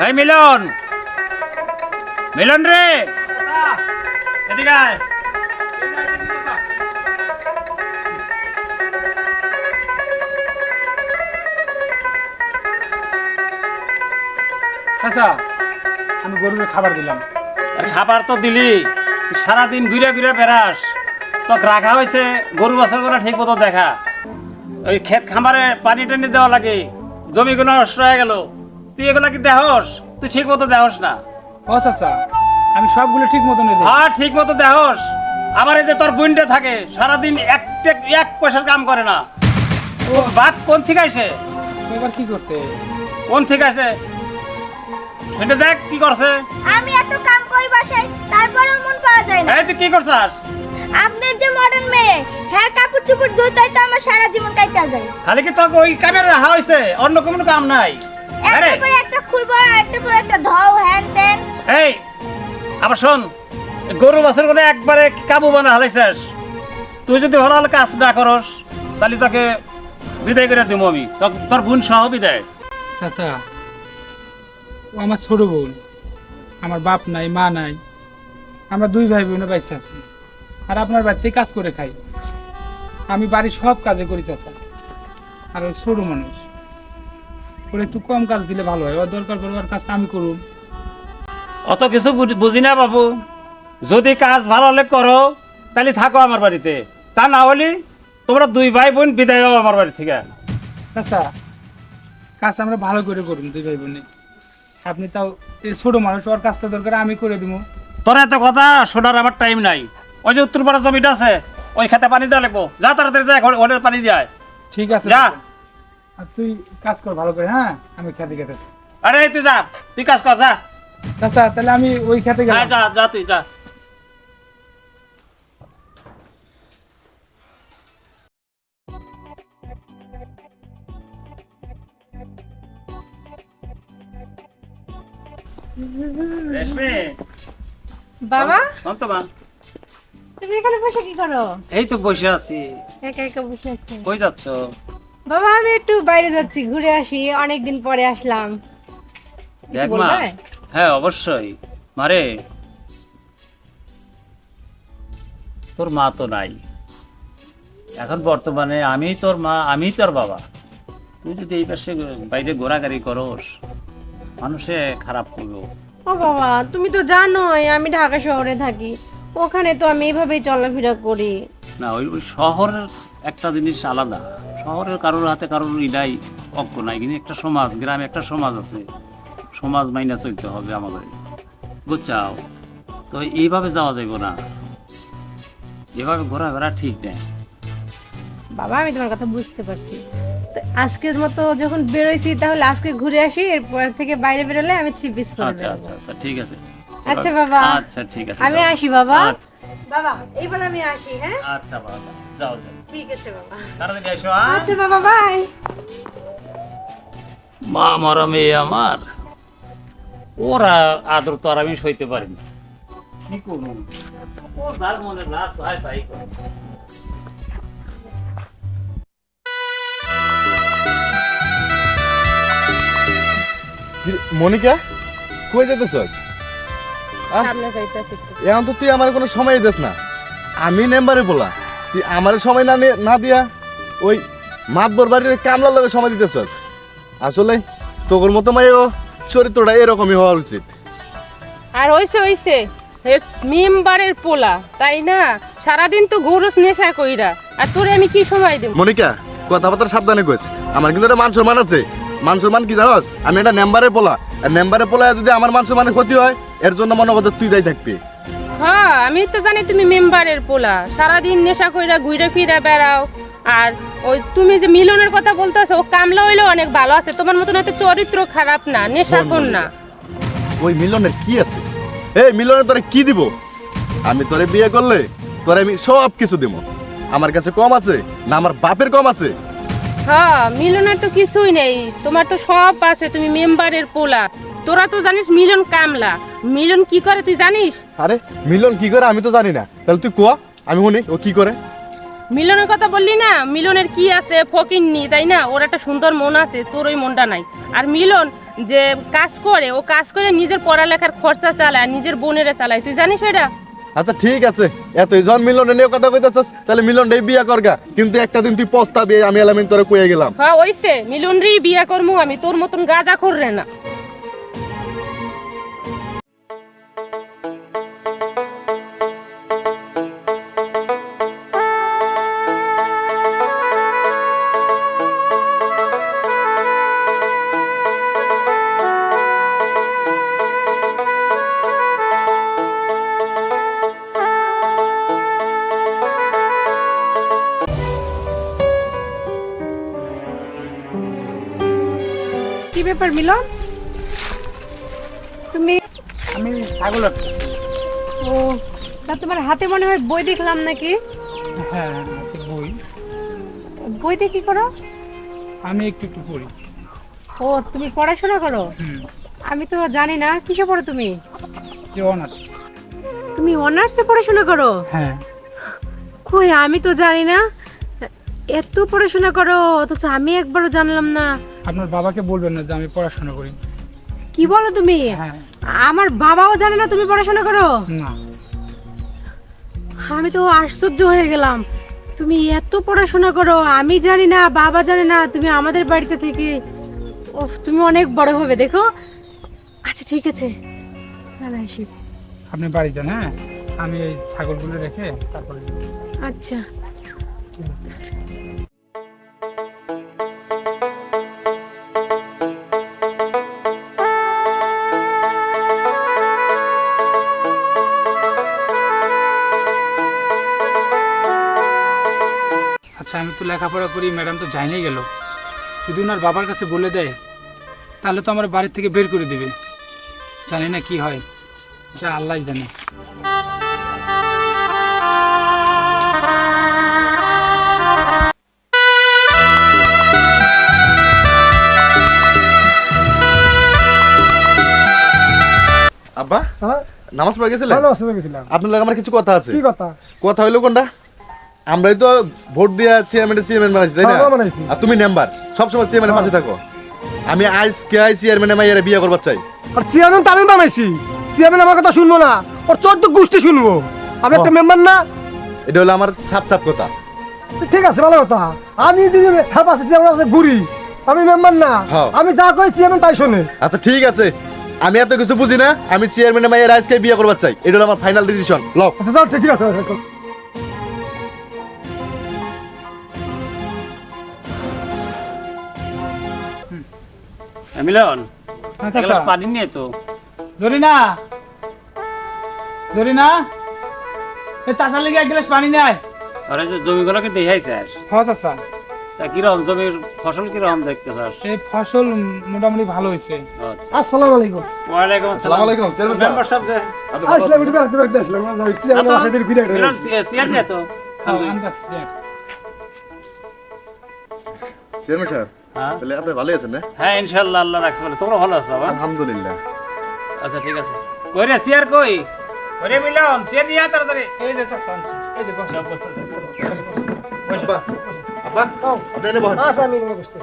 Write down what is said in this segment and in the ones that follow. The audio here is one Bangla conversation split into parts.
এই মিলন, মিলন রে, এদিকে আয়। আচ্ছা, আমি গরুকে খাবার দিলাম। খাবার তো দিলি, সারাদিন ঘুরে ঘুরে বেড়াস, তো রাখা হয়েছে গরু বাছার করে ঠিক মতো দেখা। ওই ক্ষেত খামারে পানি টানি দেওয়া লাগে, জমিগুলো নষ্ট হয়ে গেল, তুই এগুলা কি দেহস? তুই ঠিক মতো দেহস না। ও চাচা, আমি সবগুলো ঠিক মতো নিয়ে হ্যাঁ ঠিক মতো দেহস। আবার এই যে তোর বোনটা থাকে সারাদিন এক পয়সার কাম করে না, ও বাদ কোন থেকে আসে? এবার কি করছে? কোন থেকে আসে এটা দেখ কি করছে। আমি এত কাম করি বাসায়, তারপরেও মন পাওয়া যায় না। এই তুই কি করছাস? আপনার যে মডার্ন মেয়ে, হ্যাঁ কাপড় চোপড় ধুইতেই তো আমার সারা জীবন কাইটা যায়। খালি কি তোকে ওই কামের রাখা হয়েছে, অন্য কোনো কাম নাই? আরে একটা পরে একটা খুলবো, একটা পরে একটা ধও, হ্যান তেন। এই আবার শোন, গরু বাছুর করে একবারে কাবু বানা হালাইছিস। তুই যদি ভালো ভালো কাজ না করস তাহলে তোকে বিদায় করে দিব আমি, তোর বোন সহ বিদায়। চাচা, ও আমার ছোট বোন, আমার বাপ নাই মা নাই, আমরা দুই ভাই বোনে বাইসে আছি, আর আপনার বাড়িতে কাজ করে খাই। আমি বাড়ির সব কাজে করি চাচা, আর ওই ছোট মানুষ, ওর একটু কম কাজ দিলে ভালো হয়। ওর দরকার পড়ে ওর কাজ আমি করুম। অত কিছু বুঝি না বাবু, যদি কাজ ভালো হলে করো তাহলে থাকো আমার বাড়িতে, তা না হলে তোমরা দুই ভাই বোন বিদায় হও আমার বাড়ি থেকে। চাচা, কাজ আমরা ভালো করে করুন দুই ভাই বোনে। আপনি তাও এই ছোট মানুষ, ওর কাজটা দরকার আমি করে দিব। তোর এত কথা শোনার আমার টাইম নাই। ওই যে উত্তরপাড়া জমিটা আছে, ওই খেতে পানি দেওয়া লাগবো, যা তাড়াতাড়ি যায় ওটা পানি দেয়। ঠিক আছে যা। চাচা। আর তুই কাজ কর ভালো করে, হ্যাঁ? আমি খেতে গেতেছি। আরে তুই যা, তুই কাজ কর যা। চাচা, তাহলে আমি ওই খেতে হ্যাঁ গেলাম। যা যা, তুই যা। রেশমি, বাবা, শোন তো মা। তুমি এখানে বসে কি করো? এই তো বসে আছি। একা একা বসে আছি। কই যাচ্ছ? বাবা, আমি একটু বাইরে যাচ্ছি, ঘুরে আসি, অনেকদিন পরে আসলাম। কিছু দেখ মা, বলবে? হ্যাঁ অবশ্যই। মারে, তোর মা তো নাই এখন বর্তমানে, আমি তোর মা, আমি তোর বাবা। তুই যদি এই পাশে বাইরে ঘোরাঘুরি করস, মানুষে খারাপ করবো। ও বাবা, তুমি তো জানোই আমি ঢাকা শহরে থাকি, ওখানে তো আমি এইভাবেই চলাফেরা করি। না, ওই ওই শহরের একটা জিনিস আলাদা। শহরের কারোর হাতে কারোর ইলাই অজ্ঞ নাই, কিন্তু একটা সমাজ, গ্রামে একটা সমাজ আছে, সমাজ মাইনা চলতে হবে আমাদের, বুঝছাও? তো এইভাবে যাওয়া যাইব না, এভাবে ঘোরাফেরা ঠিক নেই। বাবা, আমি তোমার কথা বুঝতে পারছি। তো আজকের মতো যখন বেরোইছি, তাহলে আজকে ঘুরে আসি, এরপর থেকে বাইরে বেরোলে আমি 3 পিস করে আচ্ছা বেরোবো। আচ্ছা আচ্ছা, ঠিক আছে। আচ্ছা বাবা। আচ্ছা ঠিক আছে, আমি যাও। আসি বাবা। আচ্ছা, বাবা, এইবার আমি আসি, হ্যাঁ? আচ্ছা বাবা, যাও যাও, ঠিক আছে বাবা। তাড়াতাড়ি এসো। হ্যাঁ? আচ্ছা বাবা, বাই। মা মরা মেয়ে আমার, ওরা আদর তো আর আমি সইতে পারি না, কি করবো? ও যার মনে না চায় তাই করে। মনিকা, কই যেতেছস? সামনে যাইতেছি। এখন তো তুই আমার কোনো সময় দিস না। আমি নেম্বারে বলা, তুই আমার সময় না দিয়া ওই মাতবর বাড়ির কামলার লগে সময় দিতেছস। আসলে তোর মতো মাইও চরিত্রটা এরকমই হওয়া উচিত। আর হইছে মেম্বারের পোলা, তাই না? সারাদিন তো গরুস নেশা কইরা, আর তোরে আমি কি সময় দেব? মনিকা, কথাবার্তা সাবধানে কইস। আমার কিন্তু একটা মান সম্মান আছে। মান সম্মান কি জানোস? আমি একটা নেম্বারে বলা, আর নেম্বারে বলা যদি আমার মান সম্মানের ক্ষতি হয়, এর জন্য মনে করতে তুই দায়ী থাকবি। হ্যাঁ, আমি তো জানি তুমি মেম্বারের পোলা, সারাদিন নেশা কইরা ঘুরে ফিরে বেড়াও। আর ওই তুমি যে মিলনের কথা বলতেছো, ও কামলা হইলেও অনেক ভালো আছে, তোমার মতন হয়তো চরিত্র খারাপ না, নেশাখোর না। ওই মিলনের কি আছে? এই মিলনের তোরে কি দিব? আমি তোরে বিয়ে করলে তোরে আমি সব কিছু দিব। আমার কাছে কম আছে না আমার বাপের কম আছে? হ্যাঁ, মিলনের তো কিছুই নেই, তোমার তো সব আছে, তুমি মেম্বারের পোলা। তোরা তো জানিস মিলন কামলা, মিলন কি করে তুই জানিস? আরে মিলন কি করে আমি তো জানি না, তাহলে তুই কোয়া, আমি শুনি ও কি করে। মিলনের কথা বললি না, মিলনের কি আছে? ফকিন্নি, তাই না? ওর একটা সুন্দর মন আছে, তোর ওই মনটা নাই। আর মিলন যে কাজ করে, ও কাজ করে নিজের পড়ালেখার খরচা চালায় আর নিজের বোনেরা চালায়, তুই জানিস এটা? আচ্ছা ঠিক আছে, এতই জন মিলনে নিয়ে কথা কইতেছস, তাহলে মিলনটাই বিয়া করগা। কিন্তু একটা দিন তুই পস্তাবি, আমি এলামিন তোরে কইয়া গেলাম। হ্যাঁ ওইসে মিলনরি বিয়া করমু আমি, তোর মতন গাঁজা কররে না। কি ব্যাপার মিলন, তুমি? আমি ছাগল রাখতেছি। ও, তা তোমার হাতে মনে হয় বই দেখলাম নাকি? হ্যাঁ, হাতে বই। বইতে কি করো? আমি একটু একটু পড়ি। ও, তুমি পড়াশোনা করো? আমি তো জানি না, কিসে পড়ো তুমি? যে অনার্স। তুমি অনার্সে পড়াশোনা করো? হ্যাঁ। কই, আমি তো জানি না। এত পড়াশোনা করো অথচ আমি একবারও জানলাম না। আপনার বাবাকে বলবেন না যে আমি পড়াশোনা করি। কি বলো তুমি? হ্যাঁ। আমার বাবাও জানে না তুমি পড়াশোনা করো? না। আমি তো আশ্চর্য হয়ে গেলাম, তুমি এত পড়াশোনা করো, আমি জানি না, বাবা জানে না, তুমি আমাদের বাড়িতে থেকে। ওহ, তুমি অনেক বড় হবে দেখো। আচ্ছা ঠিক আছে, দাঁড়া আসি। আপনি বাড়ি যান, হ্যাঁ, আমি এই ছাগলগুলো রেখে তারপরে যাবো। আচ্ছা। আচ্ছা, আমি তো লেখাপড়া করি, ম্যাডাম তো জানিয়ে গেল। যদি ওনার বাবার কাছে বলে দেয় তাহলে তো আমার বাড়ি থেকে বের করে দেবে। জানি না কি হয়, এটা আল্লাহই জানে। আব্বা, নামাজ পড়ে গেছিলেন? ভালো অসুবিধা গেছিলাম। আপনার লাগে আমার কিছু কথা আছে। কি কথা? কথা হইলো কোনটা? আমরাই তো ভোট দিয়া চেয়ারম্যান বানাইছি, তাই না? আর তুমি মেম্বার, সবসময় চেয়ারম্যানের পাশে থাকো। আমি আজকে চেয়ারম্যানের মাইয়ারে বিয়ে করবার চাই। আর চেয়ারম্যান তো আমি বানাইছি, চেয়ারম্যান আমার কথা শুনবো না, ওর 14 গোষ্ঠী শুনবো। আমি একটা মেম্বার না? এটা হলো আমার ছাপ কথা। ঠিক আছে, ভালো কথা। আমি যদি হেল্প আছে চেয়ারম্যান ঘুরি, আমি মেম্বার না। হ্যাঁ। আমি যা কই চেয়ারম্যান তাই শোনে। আচ্ছা ঠিক আছে, আমি এত কিছু বুঝি না, আমি চেয়ারম্যানের মাইয়ারে আজকে বিয়ে করবার চাই। এটা হলো আমার ফাইনাল ডিসিশন। লও। আচ্ছা চল, ঠিক আছে। মিলন, আচ্ছা, এক গ্লাস পানি নিয়ে তো। জরিনা, জরিনা, এই চাচার লেগে এক গ্লাস পানি নেয়। আরে যে জমিগুলোকে দেখাই স্যার, হ্যাঁ চাচা। তা কিরকম জমির ফসল কিরকম দেখতে স্যার? এই ফসল মোটামুটি ভালো হয়েছে। আচ্ছা, আসসালামু আলাইকুম। ওয়ালাইকুম আসসালামু আসসালাম। আলাইকুম, চেয়ারম্যান সাহেব। মেম্বার সাহেব যে আসলাম, একটু বেড়াতে আসলাম। চেয়ারম্যান সাথে ঘুরে মিলন, চেয়ার নিয়ে তো। চেয়ারম্যান সাহেব, হ্যাঁ তাহলে আপনি ভালো আছেন না? হ্যাঁ, ইনশাআল্লাহ, আল্লাহ রাখছে বলে। তোমরা ভালো আছো? আবার আলহামদুলিল্লাহ। আচ্ছা ঠিক আছে। কই রে চেয়ার কই? ওরে মিলন, চেয়ার নিয়ে আয় তাড়াতাড়ি। এই যে চাচা আনছি, এই যে বসো। আব্বা, আব্বা, আপনি এনে বসেন। আচ্ছা, আমি বসতে।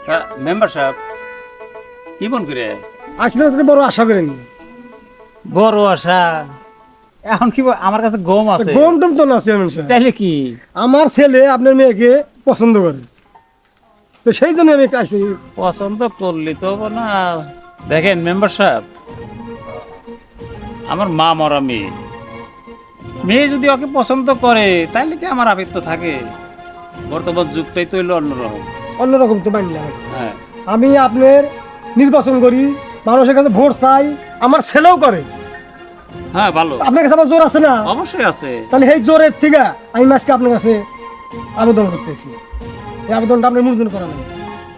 হ্যাঁ, মেম্বার সাহেব কি মন করে? আসলে তো বড় আশা করিনি। বড় আশা? এখন কি আমার কাছে গম আছে। গম টম তো না চেয়ারম্যান সাহেব। তাইলে কি? আমার ছেলে আপনার মেয়েকে পছন্দ করে, তো সেই জন্য আমি কাছে। পছন্দ করলি তো হবো না। দেখেন মেম্বার সাহেব, আমার মা মরা মেয়ে, মেয়ে যদি ওকে পছন্দ করে তাইলে কি আমার আবেগ তো থাকে? বর্তমান যুগটাই তো হইলো অন্যরকম। অন্যরকম তো মানলাম। হ্যাঁ, আমি আপনার নির্বাচন করি, মানুষের কাছে ভোট চাই, আমার ছেলেও করে। হ্যাঁ ভালো, আপনার কাছে আমার জোর আছে না? অবশ্যই আছে। তাহলে এই জোরের থেকে আমি আজকে আপনার কাছে আবেদন করতেছি। এই আবেদনটা আপনার মূল্যায়ন করা নেই।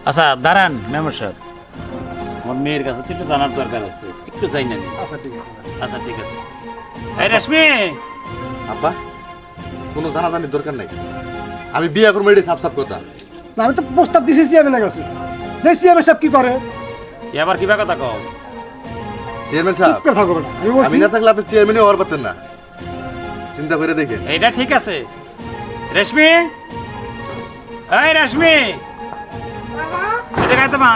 আচ্ছা দাঁড়ান মেম্বার সাহেব, আমার মেয়ের কাছে তো একটু জানার দরকার আছে, একটু যাই না। আচ্ছা ঠিক আছে। আচ্ছা ঠিক আছে। এই রেশমি, আব্বা, কোনো জানাজানির দরকার নাই, আমি বিয়ে করবো, এটাই সাফ সাফ কথা। না, আমি তো প্রস্তাব দিয়েছি চেয়ারম্যানের কাছে, যে চেয়ারম্যান সাহেব কি করে। এবার কিবা কথা কও? চেয়ারম্যান সাহেব, চুপ করে থাকো বেটা। আমি বলছি, আমি না থাকলে আপনি চেয়ারম্যানই হওয়ার পারতেন না। চিন্তা করে দেখেন। এইটা ঠিক আছে। রেশমি, এই রেশমি, জায়গায় তো মা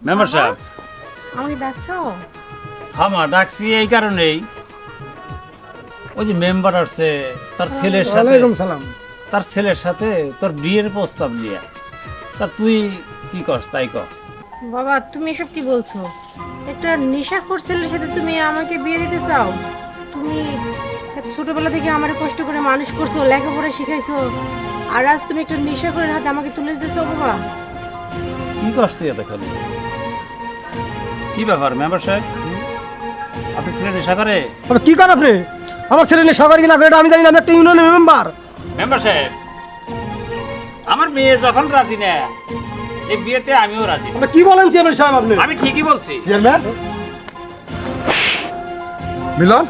মেম্বার সাহেব আমাকে ডাকছো? হ্যাঁ মা ডাকছি এই কারণেই ওই যে মেম্বার আসছে তার ছেলের সাথে ওয়ালাইকুম সালাম। তার ছেলের সাথে তোর বিয়ের প্রস্তাব নিয়ে তা তুই কি করস তাই কর। বাবা তুমি এসব কি বলছো? একটা নেশাখোর ছেলের সাথে তুমি আমাকে বিয়ে দিতে চাও? তুমি এত ছোটবেলা থেকে আমার কষ্ট করে মানুষ করছো, লেখাপড়া শিখাইছো, আর আজ তুমি একটা নেশাখোরের হাতে আমাকে তুলে দিতে চাও? বাবা কি করস তুই এতক্ষণ? কি ব্যাপার মেম্বার সাহেব, আপনি ছেলে নেশা করে? তবে কি করেন আপনি? আমার ছেলে নেশা করে কিনা করে এটা আমি জানি না, আমি একটা ইউনিয়নের মেম্বার। মেম্বার সাহেব আমার মেয়ে যখন রাজি না এই বিয়েতে আমিও রাজি। আপনি কি বলেন চেয়ারম্যান সাহেব? আপনি আমি ঠিকই বলছি। চেয়ারম্যান মিলন,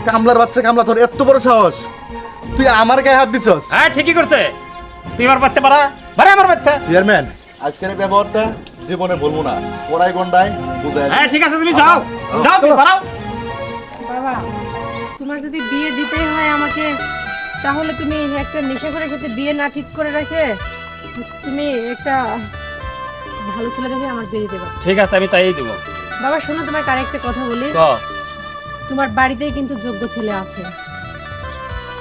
কামলার বাচ্চা কামলা, তোর এত বড় সাহস, তুই আমার গায়ে হাত দিছস? হ্যাঁ ঠিকই করছে, তুই আমার বাচ্চা পারা বারে আমার বাচ্চা। চেয়ারম্যান আজকের এই ব্যবহারটা জীবনে বলবো না, পড়াই গন্ডায় বুঝাই। হ্যাঁ ঠিক আছে তুমি যাও যাও তুমি পারাও। বাবা তোমার যদি বিয়ে দিতেই হয় আমাকে, তাহলে তুমি একটা নেশাখোরের সাথে বিয়ে না ঠিক করে রেখে তুমি একটা ভালো ছেলে দেখে আমার বিয়ে দেবা। ঠিক আছে আমি তাই দেবো। বাবা শোনো, তোমাকে আরেকটা কথা বলি, ক তোমার বাড়িতেই কিন্তু যোগ্য ছেলে আছে।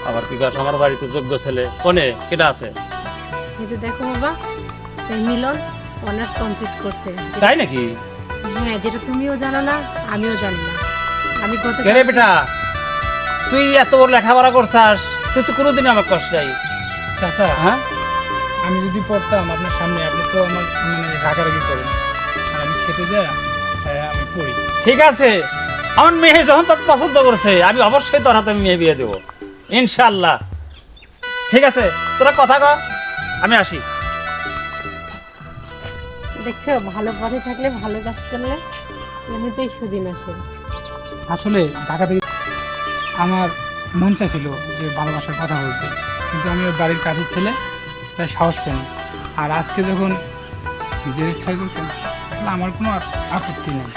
আবার কি কর? আমার বাড়িতে যোগ্য ছেলে কোনে কেটা আছে? এই যে দেখো বাবা, এই মিলন অনার্স কমপ্লিট করছে। তাই নাকি? হ্যাঁ, যেটা তুমিও জানো না আমিও জানি না। আমি গত কে রে বেটা, তুই এত বড় লেখাপড়া করছাস, তুই তো কোনোদিন আমার কষ্ট নাই। চাচা হ্যাঁ আমি যদি পড়তাম আপনার সামনে, আপনি তো আমার মানে রাগারাগি করেন, আর আমি খেতে যাই আমি পড়ি। ঠিক আছে, আমার মেয়ে যখন তোকে পছন্দ করছে আমি অবশ্যই তোর হাতে মেয়ে বিয়ে দেবো ইনশাল্লাহ। ঠিক আছে তোরা কথা কর, আমি আসি। দেখছো, ভালো পথে থাকলে ভালো কাজ করলে এমনিতেই সুদিন আসে। আসলে ঢাকা থেকে আমার মন চাইছিল যে ভালোবাসার কথা বলতে, কিন্তু আমি ওর বাড়ির কাছের ছেলে, তাই সাহস পাইনি। আর আজকে যখন নিজের ইচ্ছা করছেন, আমার কোনো আপত্তি নেই।